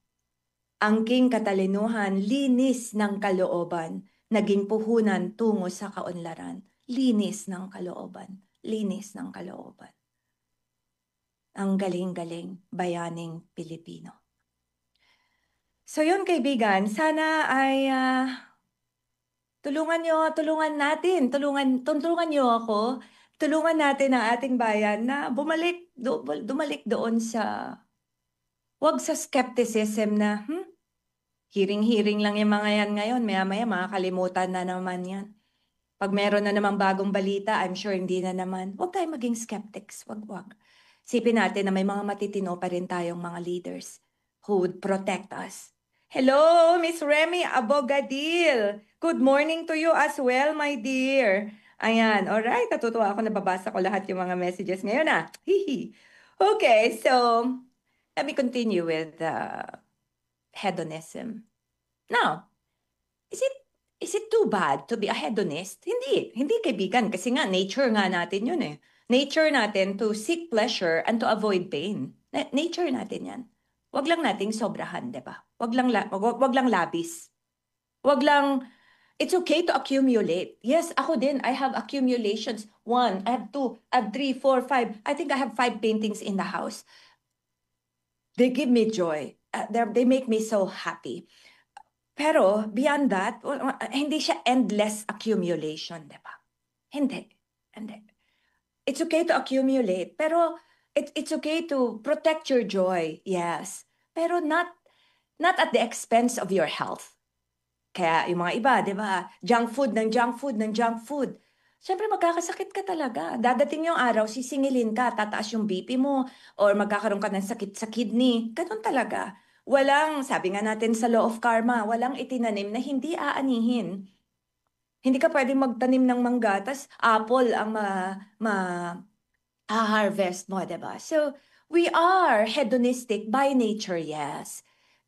Angking katalinuhan, linis ng kalooban, naging puhunan tungo sa kaunlaran. Linis ng kalooban, linis ng kalooban. Ang galing-galing, bayaning Pilipino. So yun kaibigan, sana ay tulungan natin ang ating bayan na dumalik doon sa, wag sa skepticism na, hiring-hiring lang yung mga yan ngayon, maya-maya makakalimutan na naman yan. Pag meron na namang bagong balita, I'm sure hindi na naman. Huwag tayong maging skeptics, wag. Sipin natin na may mga matitino pa rin tayong mga leaders who would protect us. Hello, Miss Remy Abogadil. Good morning to you as well, my dear. Ayan, alright. Natutuwa ako, nababasa ko lahat yung mga messages ngayon Hihi. Okay, so let me continue with hedonism. Now, is it too bad to be a hedonist? Hindi kaibigan, kasi nga nature nga natin yun eh. Nature natin to seek pleasure and to avoid pain. Nature natin yan. Wag lang nating sobrahan, di ba? Wag lang labis. Wag lang, it's okay to accumulate. Yes, ako din, I have accumulations. 1, I have 2, I have 3, 4, 5. I think I have 5 paintings in the house. They give me joy. They make me so happy. Pero beyond that, hindi siya endless accumulation, di ba? Hindi. It's okay to accumulate, pero it's okay to protect your joy, yes. Pero not at the expense of your health. Kaya yung mga iba, di ba? Junk food. Siyempre magkakasakit ka talaga. Dadating yung araw, sisingilin ka, tataas yung BP mo, or magkakaroon ka ng sakit sa kidney. Ganun talaga. Sabi nga natin sa law of karma, walang itinanim na hindi aanihin. Hindi ka pwedeng magtanim ng mangga, tas apple ang harvest mo, diba? So, we are hedonistic by nature, yes.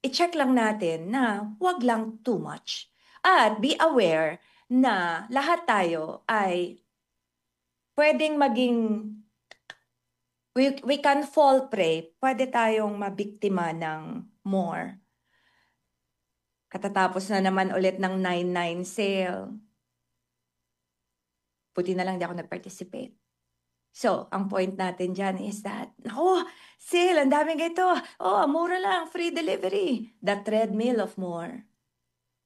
I-check lang natin na wag lang too much. At be aware na lahat tayo ay pwedeng we can fall prey, pwede tayong mabiktima ng more. Katatapos na naman ulit ng 9/9 sale. Buti na lang di ako nag-participate. So, ang point natin dyan is that, sale, ang daming ito. Mura lang, free delivery. The treadmill of more.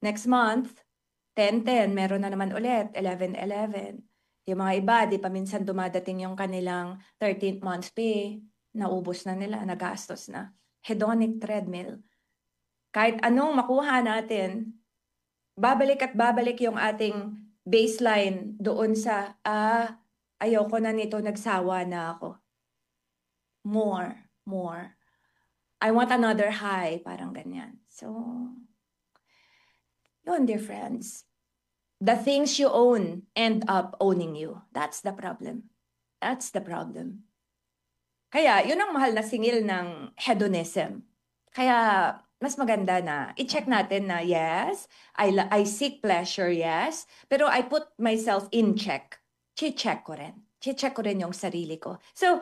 Next month, 10/10, meron na naman ulit, 11/11. Yung mga iba, di pa minsan dumadating yung kanilang 13th month pay, naubos na nila, nagastos na. Hedonic treadmill. Kahit anong makuha natin, babalik at babalik yung ating baseline doon sa, ayoko na nito, nagsawa na ako. More. I want another high, parang ganyan. So, yun, dear friends. The things you own end up owning you. That's the problem. Kaya, yun ang mahal na singil ng hedonism. Kaya, mas maganda na i-check natin na yes, I seek pleasure, yes, pero I put myself in check. Check ko rin yung sarili ko. So,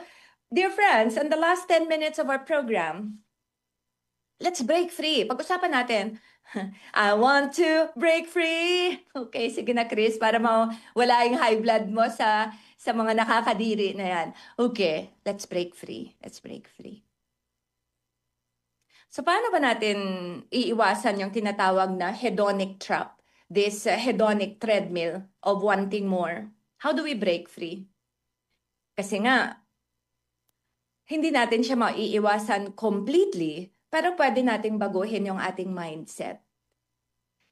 dear friends, in the last 10 minutes of our program, let's break free. Pag-usapan natin, I want to break free. Okay, sige na Chris, para wala yung high blood mo sa mga nakakadiri na yan. Okay, let's break free. So paano ba natin iiwasan yung tinatawag na hedonic trap? This hedonic treadmill of wanting more. How do we break free? Kasi nga, hindi natin siya maiiwasan completely, pero pwede nating baguhin yung ating mindset.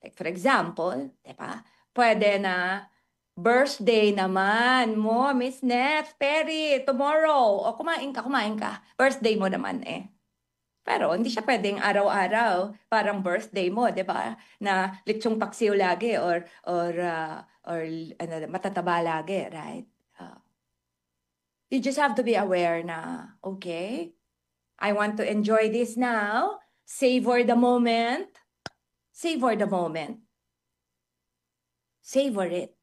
Like for example, di ba? Pwede na birthday naman mo, Miss Nef, Perry, tomorrow. O kumain ka. Birthday mo naman eh. Pero hindi siya pwedeng araw-araw, parang birthday mo, 'di ba? Na lechong paksiw lagi or ano matataba lagi, right? You just have to be aware na, okay, I want to enjoy this now. Savor the moment. Savor the moment. Savor it.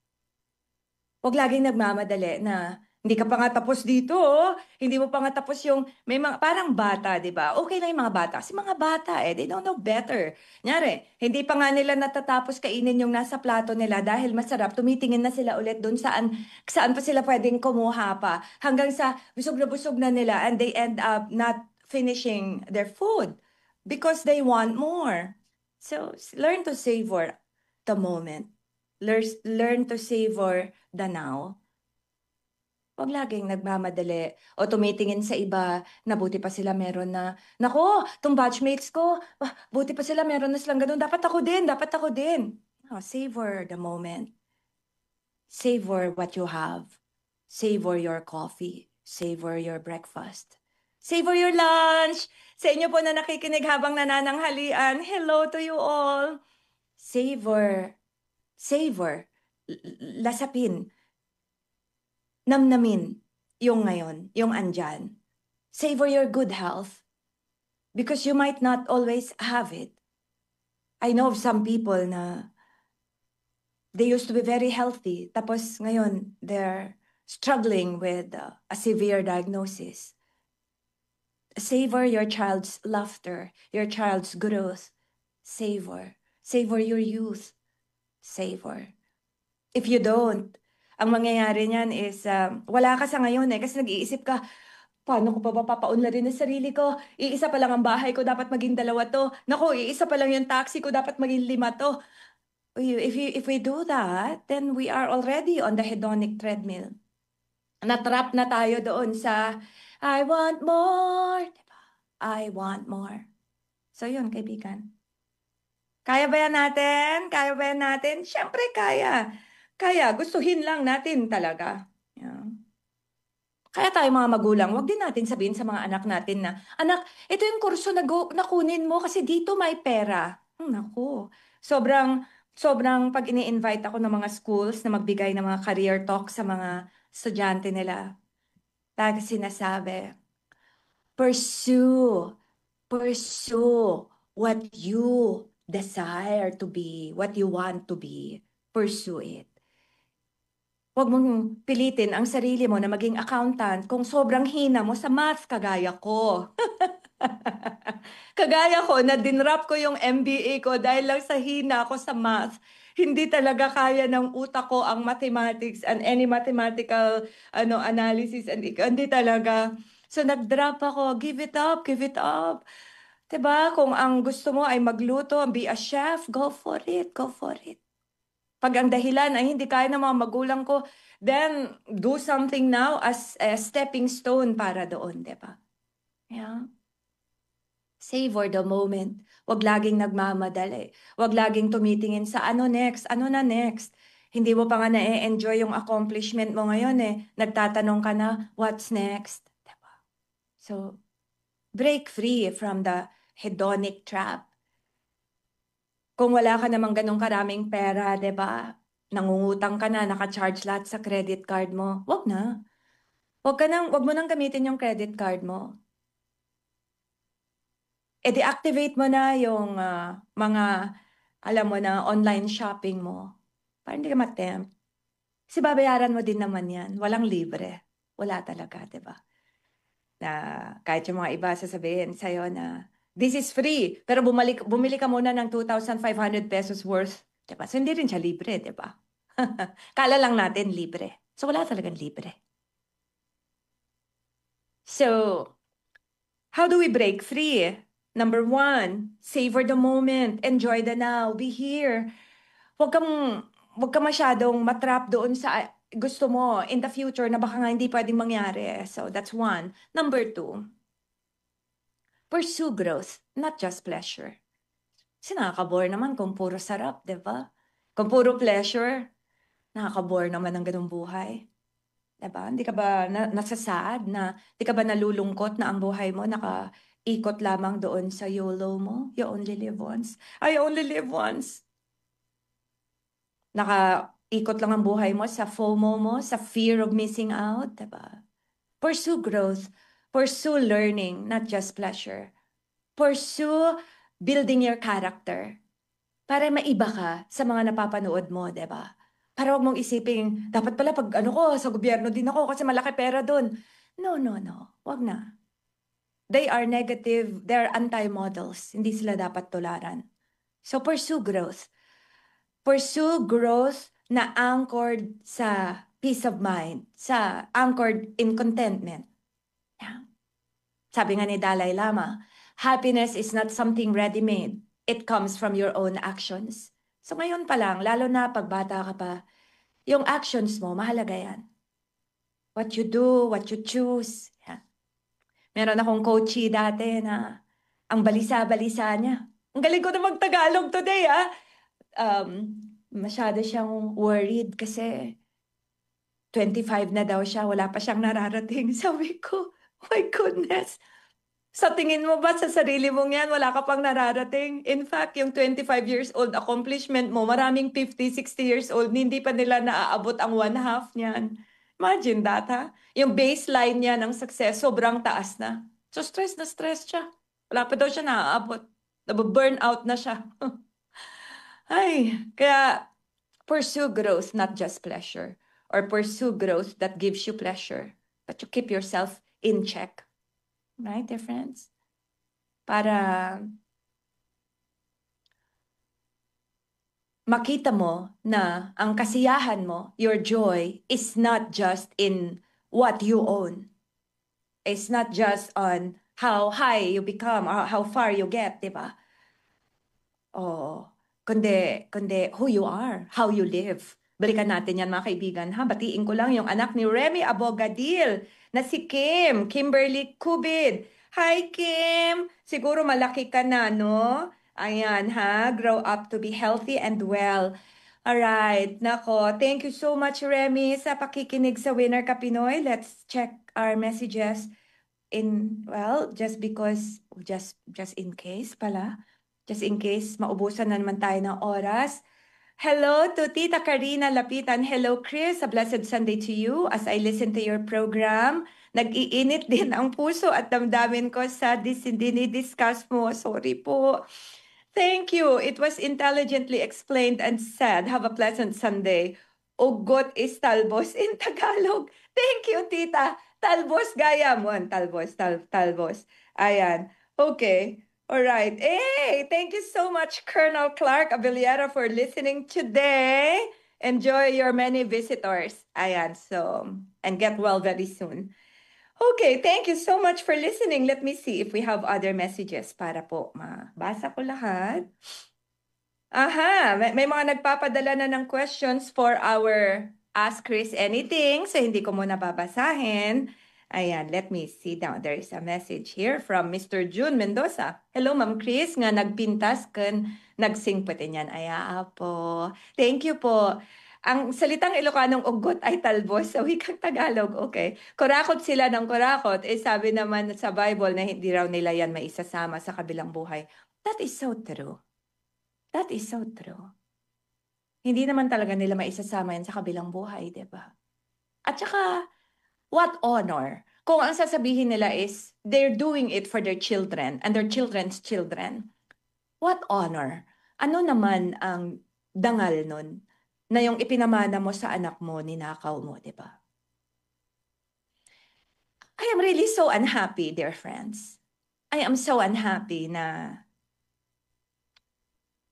Huwag laging nagmamadali na hindi ka pa nga tapos dito, oh. Hindi mo pa nga tapos yung, may mga, parang bata, di ba? Okay lang yung mga bata. Kasi mga bata they don't know better. Nyari, hindi pa nga nila natatapos kainin yung nasa plato nila dahil masarap, tumitingin na sila ulit doon saan pa sila pwedeng kumuha pa. Hanggang sa busog na nila and they end up not finishing their food because they want more. So, learn to savor the moment. Learn to savor the now. Huwag laging nagmamadali o tumitingin sa iba na buti pa sila meron na, nako, tong batchmates ko, buti pa sila meron na silang ganun, dapat ako din. No, savor the moment. Savor what you have. Savor your coffee. Savor your breakfast. Savor your lunch. Sa inyo po na nakikinig habang nanananghalian, hello to you all. Savor. Lasapin. Namnamin yung ngayon, yung andyan. Savor your good health because you might not always have it. I know of some people na they used to be very healthy tapos ngayon they're struggling with a severe diagnosis. Savor your child's laughter, your child's growth. Savor your youth. Savor. If you don't, ang mangyayari niyan is, wala ka sa ngayon kasi nag-iisip ka, paano ko pa ba papaunlarin ang sarili ko? Iisa pa lang ang bahay ko, dapat maging 2 to. Naku, iisa pa lang yung taxi ko, dapat maging 5 to. If we do that, then we are already on the hedonic treadmill. Natrap na tayo doon sa, I want more. Diba? I want more. So yun, kaibigan. Kaya ba yan natin? Siyempre kaya. Gustuhin lang natin talaga. Yeah. Kaya tayo mga magulang, wag din natin sabihin sa mga anak natin na, anak, ito yung kurso na kunin mo kasi dito may pera. Naku, sobrang pag ini-invite ako ng mga schools na magbigay ng mga career talk sa mga estudyante nila, lagi sinasabi, pursue what you desire to be, what you want to be. Pursue it. Huwag mong pilitin ang sarili mo na maging accountant kung sobrang hina mo sa math, kagaya ko. Kagaya ko na dinrap ko yung MBA ko dahil lang sa hina ko sa math. Hindi talaga kaya ng utak ko ang mathematics and any mathematical analysis and hindi talaga. So nag-drop ako, give it up. 'Di ba? Kung ang gusto mo ay magluto, be a chef, go for it. Pag ang dahilan ay hindi kaya ng mga magulang ko, then do something now as a stepping stone para doon, di ba? Yeah. Savor the moment. Huwag laging nagmamadali. Huwag laging tumitingin sa ano na next. Hindi mo pa nga na-enjoy yung accomplishment mo ngayon Nagtatanong ka na, what's next? Diba? So, break free from the hedonic trap. Kung wala ka namang ganong karaming pera, 'di ba? Nangungutang ka na, naka-charge lahat sa credit card mo. Wag na. Wag mo nang gamitin yung credit card mo. Deactivate mo na yung mga, alam mo na, online shopping mo. Para hindi ka ma-tempt. Kasi babayaran mo din naman yan. Walang libre. Wala talaga, 'di ba? Na kahit yung mga iba sasabihin sa'yo na, this is free, pero bumili ka muna ng 2,500 pesos worth. Diba? So, hindi rin siya libre, diba? Kala lang natin libre. So, wala talagang libre. So, how do we break free? Number 1, savor the moment. Enjoy the now. Be here. Huwag ka masyadong matrap doon sa gusto mo in the future na baka nga hindi pwedeng mangyari. So, that's 1. Number 2, pursue growth, not just pleasure. Kasi nakaka-bore naman kung puro sarap, di ba? Kung puro pleasure, nakaka-bore naman ang ganung buhay. Di ba? Hindi ka ba nasasaad na, hindi ka ba nalulungkot na ang buhay mo nakaikot lamang doon sa YOLO mo? You only live once. I only live once. Nakaikot lang ang buhay mo sa FOMO mo, sa fear of missing out, di ba? Pursue growth. Pursue learning, not just pleasure. Pursue building your character. Para maiba ka sa mga napapanood mo, di ba? Para wag mong isiping, dapat pala pag ano ko, sa gobyerno din ako kasi malaki pera doon. No, no, no. Wag na. They are negative, they're anti-models. Hindi sila dapat tularan. So pursue growth. Pursue growth na anchored sa peace of mind, sa anchored in contentment. Yeah. Sabi nga ni Dalai Lama, happiness is not something ready-made. It comes from your own actions. So ngayon pa lang, lalo na pag bata ka pa, yung actions mo, mahalaga yan. What you do, what you choose. Yeah. Meron akong coachee dati na ang balisa-balisa niya. Ang galing ko na mag-Tagalog today, ah. Masyado siyang worried kasi 25 na daw siya, wala pa siyang nararating. Sabi ko, my goodness. Sa tingin mo ba sa sarili mong yan, wala ka pang nararating? In fact, yung 25 years old accomplishment mo, maraming 50, 60 years old, hindi pa nila naaabot ang 1/2 niyan. Imagine that, ha? Yung baseline niya ng success, sobrang taas na. So stress na stress siya. Wala pa daw siya naaabot. Nababurn out na siya. Ay, kaya pursue growth, not just pleasure. Or pursue growth that gives you pleasure. But you keep yourself in check. Right, dear friends? Para makita mo na ang kasiyahan mo, your joy, is not just in what you own. It's not just on how high you become or how far you get, di ba? Oh, kundi who you are, how you live. Balikan natin yan mga kaibigan, ha? Batiin ko lang yung anak ni Remy Abogadil na si Kimberly Cubid. Hi, Kim! Siguro malaki ka na, no? Ayan, ha? Grow up to be healthy and well. Alright, nako. Thank you so much, Remy, sa pakikinig sa Winner Ka Pinoy. Let's check our messages just in case pala. Just in case, maubusan na naman tayo ng oras. Hello to Tita Karina Lapitan. Hello, Chris. A blessed Sunday to you as I listen to your program. Nag-iinit din ang puso at damdamin ko sa dinidiscuss mo. Sorry po. Thank you. It was intelligently explained and said. Have a pleasant Sunday. Ugot is talbos in Tagalog. Thank you, Tita. Talbos gaya mo. Talbos. Ayan. Okay. All right. Hey, thank you so much, Colonel Clark Avellera, for listening today. Enjoy your many visitors. Ayan, and get well very soon. Okay, thank you so much for listening. Let me see if we have other messages para po mabasa ko lahat. Aha, may mga nagpapadala na ng questions for our Ask Chris Anything, so hindi ko muna babasahin. Ayan, let me see down. There is a message here from Mr. June Mendoza. Hello, Ma'am Chris, nga nagpintas kan nagsing pati niyan. Aya po. Thank you po. Ang salitang Ilocanong ugot ay talbos sa wikang Tagalog. Okay. Kurakot sila ng kurakot. Sabi naman sa Bible na hindi raw nila yan maisasama sa kabilang buhay. That is so true. That is so true. Hindi naman talaga nila maisasama yan sa kabilang buhay, di ba? At saka, what honor? Kung ang sasabihin nila is, they're doing it for their children and their children's children. What honor? Ano naman ang dangal nun na yung ipinamana mo sa anak mo, ninakaw mo, di ba? I am really so unhappy, dear friends. I am so unhappy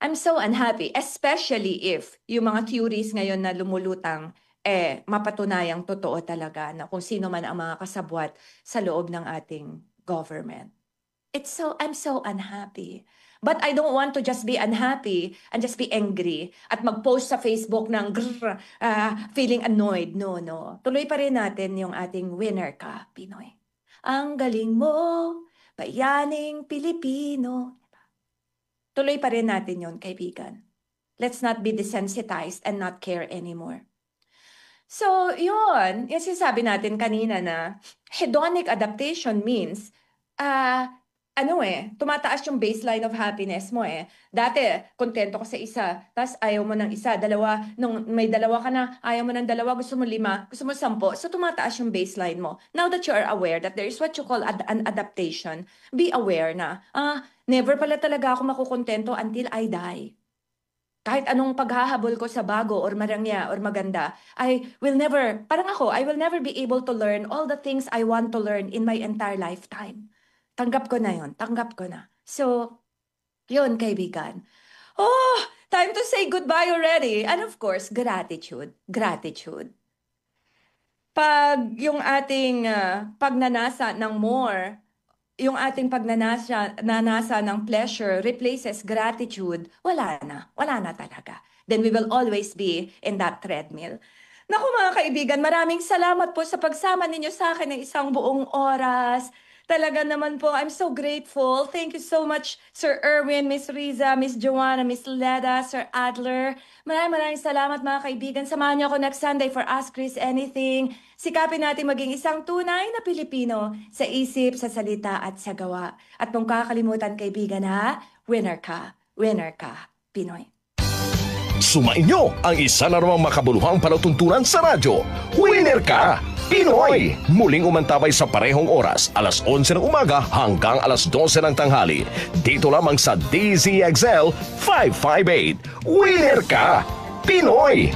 I'm so unhappy, especially if yung mga theories ngayon na lumulutang mapatunayang totoo talaga na kung sino man ang mga kasabwat sa loob ng ating government. I'm so unhappy. But I don't want to just be unhappy and just be angry at mag-post sa Facebook ng feeling annoyed. No. Tuloy pa rin natin yung ating Winner Ka Pinoy. Ang galing mo, bayaning Pilipino. tuloy pa rin natin yon, kaibigan. Let's not be desensitized and not care anymore. So, yun. Yung sinasabi natin kanina na hedonic adaptation means, tumataas yung baseline of happiness mo eh. Dati, kontento ka sa isa, tapos ayaw mo ng isa, dalawa, nung may dalawa ka na, ayaw mo ng dalawa, gusto mo 5, gusto mo 10. So, tumataas yung baseline mo. Now that you are aware that there is what you call an adaptation, be aware na, never pala talaga ako makukontento until I die. Kahit anong paghahabol ko sa bago or marangya or maganda, I will never be able to learn all the things I want to learn in my entire lifetime. Tanggap ko na yun. Tanggap ko na. So, yun, kaibigan. Oh, time to say goodbye already. And of course, gratitude. Gratitude. Pag yung ating pagnanasa ng more, yung ating pagnanasa ng pleasure replaces gratitude, wala na talaga. Then we will always be in that treadmill. Naku mga kaibigan, maraming salamat po sa pagsama ninyo sa akin ng isang buong oras. Talaga naman po, I'm so grateful. Thank you so much, Sir Erwin, Miss Riza, Miss Joanna, Miss Leda, Sir Adler. Maraming salamat mga kaibigan. Samahan niyo ako next Sunday for Ask Chris Anything. Sikapin natin maging isang tunay na Pilipino sa isip, sa salita at sa gawa. At kung kakalimutan kaibigan ha, winner ka, Pinoy. Sumainyo ang isa na namang makabuluhang palatuntunan sa radyo. Winner ka, Pinoy! Muling umantabay sa parehong oras, alas 11 ng umaga hanggang alas 12 ng tanghali. Dito lamang sa DZXL 558. Winner ka, Pinoy!